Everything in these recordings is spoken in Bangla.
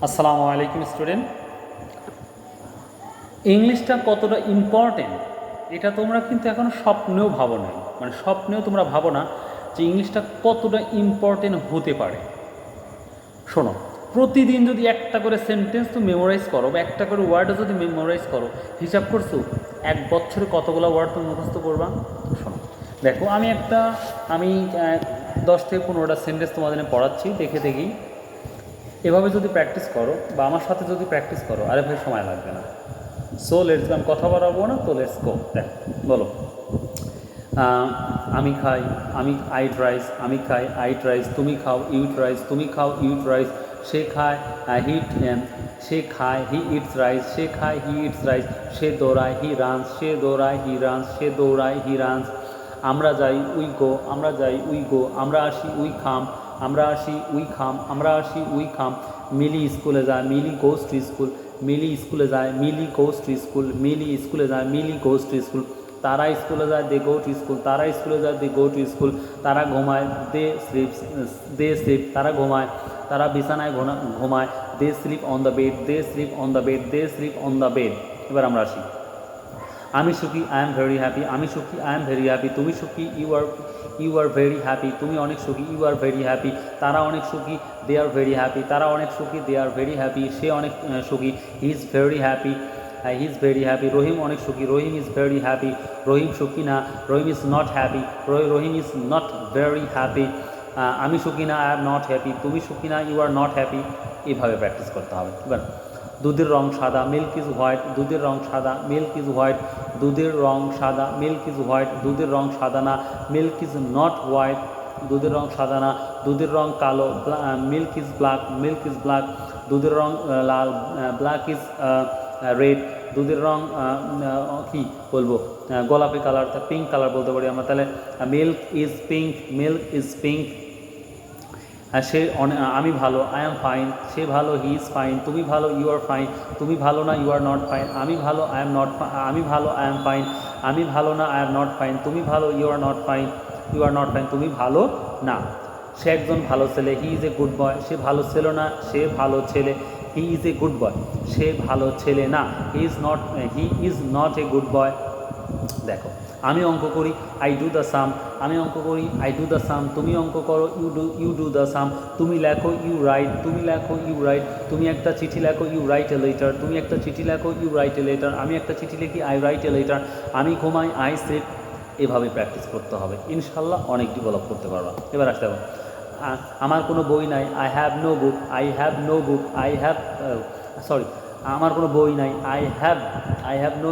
আসসালামু আলাইকুম স্টুডেন্ট। ইংলিশটা কতটা ইম্পর্টেন্ট এটা তোমরা কিন্তু এখনও স্বপ্নেও ভাবো না, মানে স্বপ্নেও তোমরা ভাবো না যে ইংলিশটা কতটা ইম্পর্টেন্ট হতে পারে। শোনো, প্রতিদিন যদি একটা করে সেন্টেন্স তুমি মেমোরাইজ করো বা একটা করে ওয়ার্ডও যদি মেমোরাইজ করো, হিসাব করছো 1 বছরে কতগুলো ওয়ার্ড তুমি মুখস্থ করবা। শোনো দেখো, আমি 10 থেকে 15টা সেন্টেন্স তোমাদের পড়াচ্ছি, দেখে দেখি এভাবে যদি প্র্যাকটিস করো বা আমার সাথে যদি প্র্যাকটিস করো, আরে ভাই সময় লাগবে না। সো লেটস, আমি কথা বাড়াবো না, তো লেটস গো। দেখ, বলো। আমি খাই, আইট রাইস, আমি খাই আইট রাইস। তুমি খাও ইউট রাইস, তুমি খাও ইউট রাইস। সে খায় হি ইটস রাইস, সে খায় হি ইটস রাইস। সে দৌড়ায় হি রানস, সে দৌড়ায় হি রানস, সে দৌড়ায় হি রানস। আমরা যাই উই গো, আমরা যাই উই গো। আমরা আসি উই খাম, আমরা আসি উই খাম, আমরা আসি উই খাম। মিলি স্কুলে যায়, মিলি গোজ টু স্কুল। মিলি স্কুলে যায়, মিলি গোজ টু স্কুল। মিলি স্কুলে যায়, মিলি গোজ টু স্কুল। তারা স্কুলে যায়, দে গো টু স্কুল। তারা স্কুলে যায়, দে গো টু স্কুল। তারা ঘুমায়, দে স্লিপ। তারা ঘুমায়, তারা বিছানায় ঘুমায়। They sleep on the bed, they sleep on the bed, they sleep on the bed. এবার আমরা আসি। আমি সুখী, আই এম ভেরি হ্যাপি। আমি সুখী, আই এম ভেরি হ্যাপি। তুমি সুখী, ইউ আর ভেরি হ্যাপি। তুমি অনেক সুখী, ইউ আর ভেরি হ্যাপি। তারা অনেক সুখী, দে আর ভেরি হ্যাপি। তারা অনেক সুখী, দে আর ভেরি হ্যাপি। সে অনেক সুখী, he is very happy, he is very happy. Rahim অনেক সুখী, Rahim is very happy. Rahim সুখী না, Rahim is not happy, Rahim is not very happy. আমি সুখী না, আই এম নট হ্যাপি। তুমি সুখী না, ইউ আর নট হ্যাপি। এইভাবে প্র্যাকটিস করতে হবে। এবার দুধের রং সাদা, মিল্ক ইজ হোয়াইট। দুধের রং সাদা, মিল্ক ইজ হোয়াইট। দুধের রং সাদা, মিল্ক ইজ হোয়াইট। দুধের রং সাদা না, মিল্ক ইজ নট হোয়াইট। দুধের রং সাদা না, দুধের রং কালো, milk is black, milk is black. দুধের রং লাল, ব্ল্যাক ইজ রেড। দুধের রং কি বলবো, গোলাপি কালার, পিঙ্ক কালার বলতে পারি আমরা। তাহলে milk is pink, milk is pink. আমি ভালো, আই এম ফাইন। সে ভালো, হি ইজ ফাইন। তুমি ভালো, ইউ আর ফাইন। তুমি ভালো না, ইউ আর নট ফাইন। আমি ভালো, আই এম নট, আমি ভালো, আই এম ফাইন। আমি ভালো না, আই এম নট ফাইন। তুমি ভালো, you are not fine, you are not fine. তুমি ভালো না। সে একজন ভালো ছেলে, he is A good boy. সে ভালো ছেলে না, সে ভালো ছেলে, he is A good boy. সে ভালো ছেলে না, he is not a good বয়। দেখো, আমি অঙ্ক করি, আই ডু দ্য সাম। আমি অঙ্ক করি, আই ডু দ্য সাম। তুমি অঙ্ক করো, ইউ ডু দ্য সাম। তুমি লেখো, ইউ রাইট। তুমি লেখো, ইউ রাইট। তুমি একটা চিঠি লেখো, ইউ রাইট এ লেটার। তুমি একটা চিঠি লেখো, ইউ রাইট এ লেটার। আমি একটা চিঠি লিখি, আই রাইট এ লেটার। আমি ঘুমাই, আই স্লিপ। এভাবে প্র্যাকটিস করতে হবে, ইনশাল্লাহ অনেক ডেভেলপ করতে পারবা। এবার আসতে হবে, আমার কোনো বই নাই, I have no book. I have no book, আমার কোনো বই নাই, I have no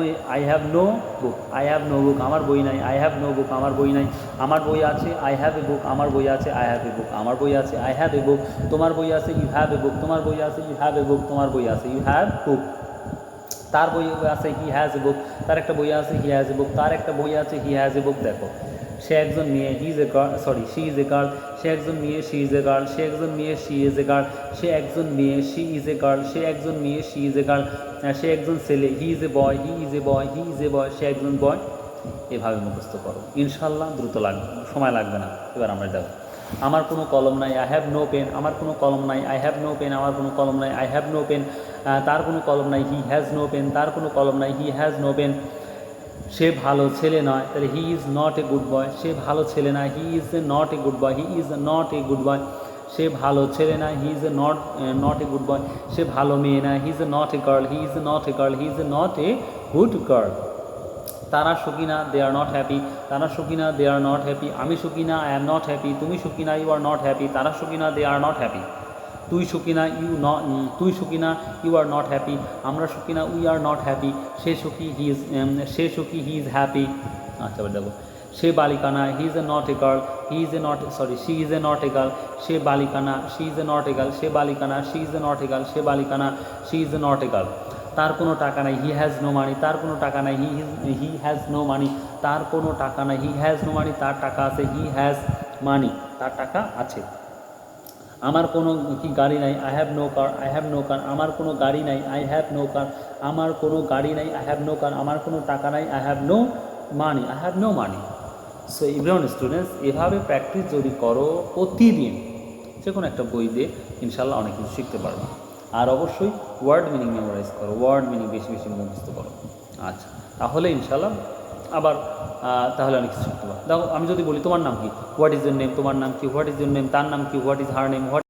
book, I have no book. আমার বই নাই, আই হ্যাভ নো বুক। আমার বই নাই। আমার বই আছে, আই হ্যাভ এ বুক। আমার বই আছে, আই হ্যাভ এ বুক। আমার বই আছে, আই হ্যাভ এ বুক। তোমার বই আছে, ইউ হ্যাভ এ বুক। তোমার বই আছে, ইউ হ্যাভ এ বুক। তোমার বই আছে, ইউ হ্যাভ বুক। তার বই আছে, হি হ্যাজ এ বুক। তার একটা বই আছে, হি হ্যাজ এ বুক। তার একটা বই আছে, হি হ্যাজ এ বুক। দেখো, সে একজন মেয়ে, he is a girl, she is a girl. সে একজন মেয়ে, শি ইজ এ গার্ল। সে একজন মেয়ে, শি ইজ এ গার্ল। সে একজন মেয়ে, শি ইজ এ গার্ল। সে একজন মেয়ে, শি ইজ এ গার্ল। সে একজন ছেলে, he is a boy, he is a boy, he is a boy. সে একজন বয়। এভাবে মুখস্থ করো, ইনশাল্লাহ দ্রুত লাগবে, সময় লাগবে না। এবার আমরা দেখো, আমার কোনো কলম নাই, আই হ্যাভ নো পেন। আমার কোনো কলম নাই, আই হ্যাভ নো পেন। আমার কোনো কলম নাই, আই হ্যাভ নো পেন। তার কোনো কলম নাই, হি হ্যাজ নো পেন। তার কোনো কলম নাই, হি হ্যাজ নো পেন। সে ভালো ছেলে নয়, তাহলে he is not a good boy. সে ভালো ছেলে না, he is a not a good boy, he is not a good boy. সে ভালো ছেলে না, he is a not a good boy. সে ভালো মেয়ে না, he is a not a girl, he is a not a girl, he is a not a good girl. তারা সুখী না, দে আর নট হ্যাপি। তারা সুখী না, দে আর নট হ্যাপি। আমি সুখী না, আই এম নট হ্যাপি। তুমি সুখী না, ইউ আর নট হ্যাপি। তারা সুখী না, দে আর নট হ্যাপি। তুই সুখী না, তুই সুখী না, ইউ আর নট হ্যাপি। আমরা সুখী না, উই আর নট হ্যাপি। সে সুখী, হি ইজ হ্যাপি। আচ্ছা, দেখো, সে বালিকা না, he is a not a girl. She is a not a girl. সে বালিকা না, she is a not a girl. সে বালিকা না, she is a not a girl. সে বালিকা না, she is a not a girl. তার কোনো টাকা নাই, হি হ্যাজ নো মানি। তার কোনো টাকা নাই, হি হ্যাজ নো মানি। তার কোনো টাকা নাই, হি হ্যাজ নো মানি। তার টাকা আছে, হি হ্যাজ মানি। তার টাকা আছে। আমার কোনো গাড়ি নাই, I have no car. I have no car. আমার কোনো গাড়ি নাই, আই হ্যাভ নো কার। আমার কোনো গাড়ি নাই, আই হ্যাভ নো কার। আমার কোনো টাকা নাই, I have no money, I have no money. So everyone students, এভাবে প্র্যাকটিস যদি করো প্রতিদিন, যে কোনো একটা বই দিয়ে, ইনশাল্লাহ অনেক কিছু শিখতে পারবে। আর অবশ্যই ওয়ার্ড মিনিং মেমোরাইজ করো, ওয়ার্ড মিনিং বেশি বেশি মুখস্থ করো। আচ্ছা, তাহলে ইনশাল্লাহ আবার তাহলে অনেক কিছু শিখতে পারো। দেখো আমি যদি বলি তোমার নাম কি, হোয়াট ইজ ইউর নেম, তোমার নাম কি, হোয়াট ইজ ইউর নেম, তার নাম কি, what is her name, what